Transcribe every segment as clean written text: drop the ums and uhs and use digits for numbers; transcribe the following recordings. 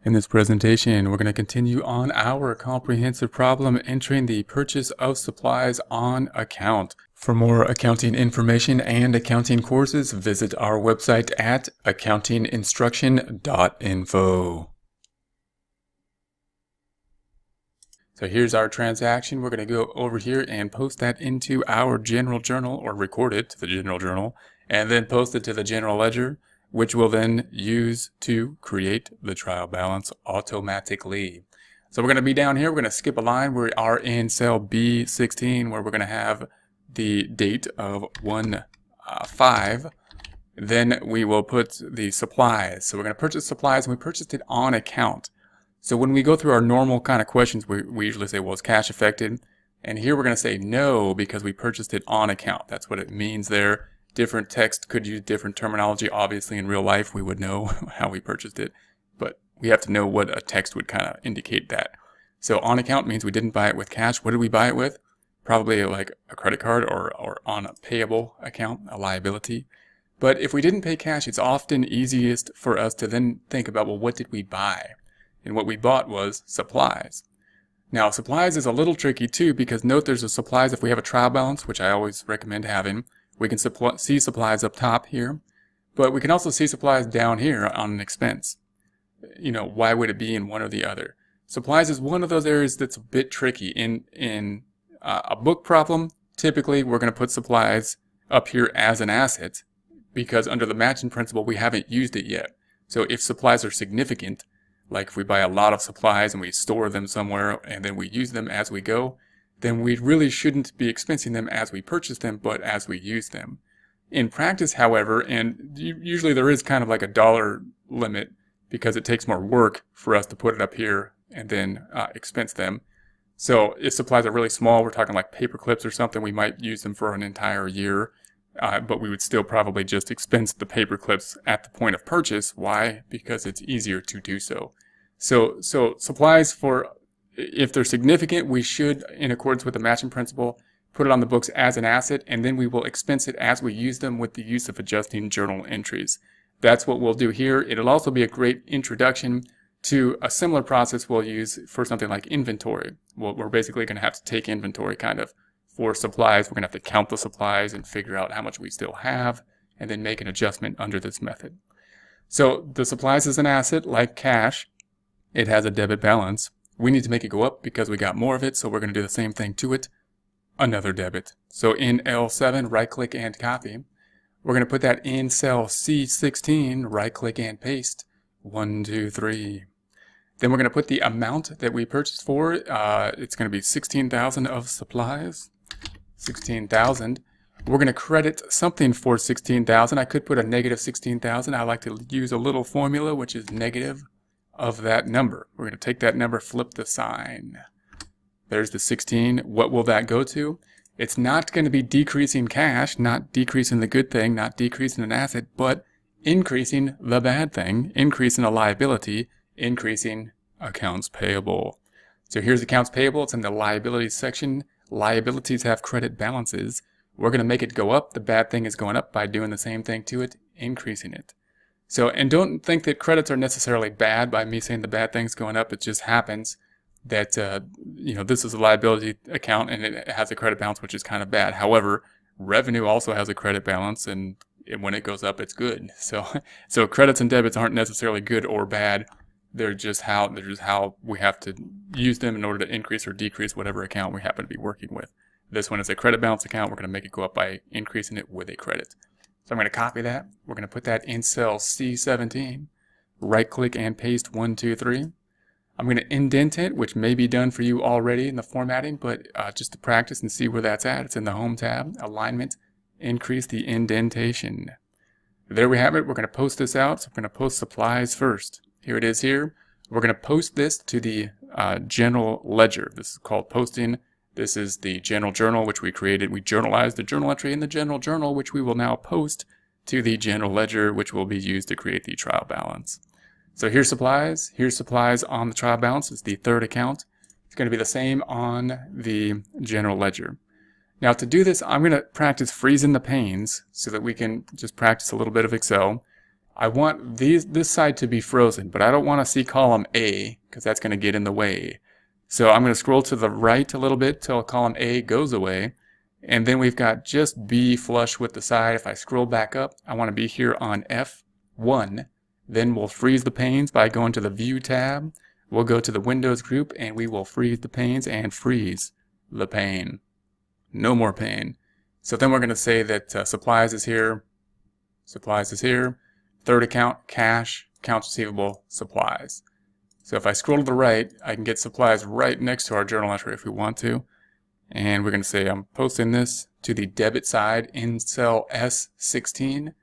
In this presentation, we're going to continue on our comprehensive problem entering the purchase of supplies on account. For more accounting information and accounting courses, visit our website at accountinginstruction.info. So here's our transaction. We're going to go over here and post that into our general journal, or record it to the general journal, and then post it to the general ledger, which we'll then use to create the trial balance automatically. So we're going to be down here. We're going to skip a line. We are in cell B16, where we're going to have the date of 1/5. Then we will put the supplies. So we're going to purchase supplies, and we purchased it on account. So when we go through our normal kind of questions, we usually say, well, is cash affected? And here we're going to say no, because we purchased it on account. That's what it means there. Different text could use different terminology. Obviously, in real life, we would know how we purchased it, but we have to know what a text would kind of indicate that. So on account means we didn't buy it with cash. What did we buy it with? Probably like a credit card or on a payable account, a liability. But if we didn't pay cash, it's often easiest for us to then think about, well, what did we buy? And what we bought was supplies. Now, supplies is a little tricky too, because note there's a supplies if we have a trial balance, which I always recommend having. We can see supplies up top here, but we can also see supplies down here on an expense. You know, why would it be in one or the other? Supplies is one of those areas that's a bit tricky. In a book problem, typically we're going to put supplies up here as an asset, because under the matching principle, we haven't used it yet. So if supplies are significant, like if we buy a lot of supplies and we store them somewhere and then we use them as we go, then we really shouldn't be expensing them as we purchase them, but as we use them. In practice, however, and usually there is kind of like a dollar limit, because it takes more work for us to put it up here and then expense them. So if supplies are really small, we're talking like paper clips or something, we might use them for an entire year, but we would still probably just expense the paper clips at the point of purchase. Why? Because it's easier to do so. So supplies, if they're significant, we should, in accordance with the matching principle, put it on the books as an asset, and then we will expense it as we use them with the use of adjusting journal entries. That's what we'll do here. It'll also be a great introduction to a similar process we'll use for something like inventory. We're basically going to have to take inventory kind of for supplies. We're going to have to count the supplies and figure out how much we still have, and then make an adjustment under this method. So the supplies is an asset like cash. It has a debit balance. We need to make it go up because we got more of it, so we're going to do the same thing to it. Another debit. So in L7, right-click and copy. We're going to put that in cell C16, right-click and paste. 1, 2, 3. Then we're going to put the amount that we purchased for. It's going to be 16,000 of supplies. 16,000. We're going to credit something for 16,000. I could put a negative 16,000. I like to use a little formula, which is negative of that number. We're going to take that number, flip the sign. There's the 16. What will that go to? It's not going to be decreasing cash, not decreasing the good thing, not decreasing an asset, but increasing the bad thing, increasing a liability, increasing accounts payable. So here's accounts payable. It's in the liabilities section. Liabilities have credit balances. We're going to make it go up. The bad thing is going up by doing the same thing to it, increasing it. So, and don't think that credits are necessarily bad by me saying the bad thing's going up. It just happens that, you know, this is a liability account and it has a credit balance, which is kind of bad. However, revenue also has a credit balance, and when it goes up, it's good. So credits and debits aren't necessarily good or bad. They're just how we have to use them in order to increase or decrease whatever account we happen to be working with. This one is a credit balance account. We're going to make it go up by increasing it with a credit. So I'm going to copy that. We're going to put that in cell C17. Right-click and paste 1, 2, 3. I'm going to indent it, which may be done for you already in the formatting, but just to practice and see where that's at. It's in the Home tab, Alignment, increase the indentation. There we have it. We're going to post this out. So we're going to post supplies first. Here it is here. We're going to post this to the general ledger. This is called posting. This is the general journal, which we created. We journalized the journal entry in the general journal, which we will now post to the general ledger, which will be used to create the trial balance. So here's supplies. Here's supplies on the trial balance. It's the third account. It's going to be the same on the general ledger. Now to do this, I'm going to practice freezing the panes so that we can just practice a little bit of Excel. I want this side to be frozen, but I don't want to see column A because that's going to get in the way. So I'm going to scroll to the right a little bit till column A goes away. And then we've got just B flush with the side. If I scroll back up, I want to be here on F1. Then we'll freeze the panes by going to the View tab. We'll go to the Windows group and we will freeze the panes and freeze the pane. No more pane. So then we're going to say that supplies is here. Supplies is here. Third account, cash, accounts receivable, supplies. So if I scroll to the right, I can get supplies right next to our journal entry if we want to. And we're going to say I'm posting this to the debit side in cell S16.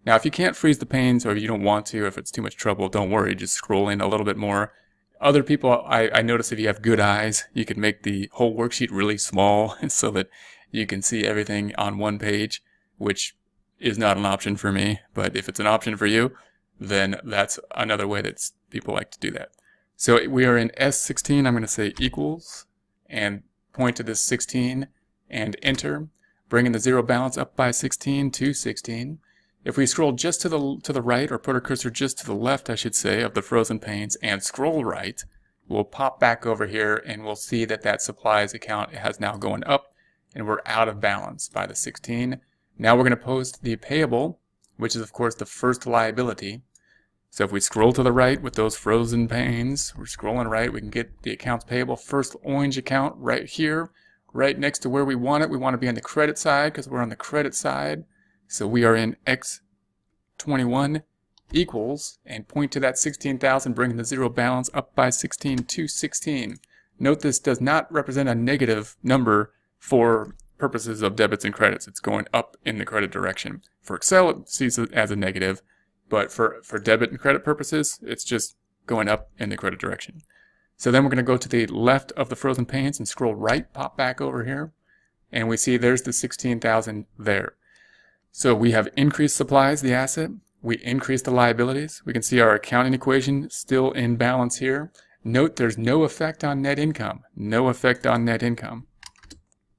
Now if you can't freeze the panes or you don't want to, if it's too much trouble, don't worry, just scroll in a little bit more. Other people, I notice if you have good eyes, you can make the whole worksheet really small so that you can see everything on one page, which is not an option for me. But if it's an option for you, then that's another way that people like to do that. So we are in S16. I'm going to say equals and point to this 16 and enter, bringing the zero balance up by 16 to 16. If we scroll just to the right, or put our cursor just to the left, I should say, of the frozen panes and scroll right, we'll pop back over here and we'll see that that supplies account has now gone up and we're out of balance by the 16. Now we're going to post the payable, which is of course the first liability. So if we scroll to the right with those frozen panes, we're scrolling right, we can get the accounts payable, first orange account right here, right next to where we want it. We want to be on the credit side because we're on the credit side. So we are in X21 equals and point to that 16,000, bringing the zero balance up by 16 to 16. Note this does not represent a negative number for purposes of debits and credits. It's going up in the credit direction. For Excel, it sees it as a negative, but for debit and credit purposes, it's just going up in the credit direction. So then we're going to go to the left of the frozen panes and scroll right, pop back over here, and we see there's the 16,000 there. So we have increased supplies, the asset. We increased the liabilities. We can see our accounting equation still in balance here. Note there's no effect on net income. No effect on net income.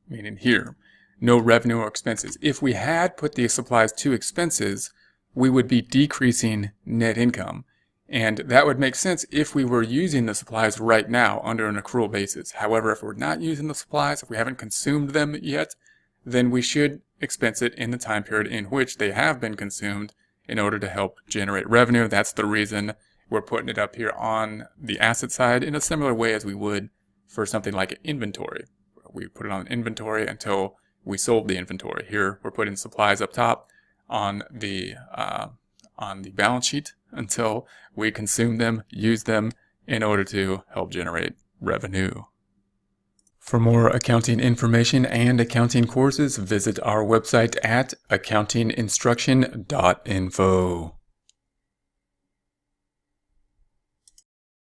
Meaning here, no revenue or expenses. If we had put the supplies to expenses, we would be decreasing net income. And that would make sense if we were using the supplies right now under an accrual basis. However, if we're not using the supplies, if we haven't consumed them yet, then we should expense it in the time period in which they have been consumed in order to help generate revenue. That's the reason we're putting it up here on the asset side in a similar way as we would for something like inventory. We put it on inventory until we sold the inventory. Here we're putting supplies up top on the balance sheet until we consume them, use them in order to help generate revenue. For more accounting information and accounting courses, visit our website at accountinginstruction.info.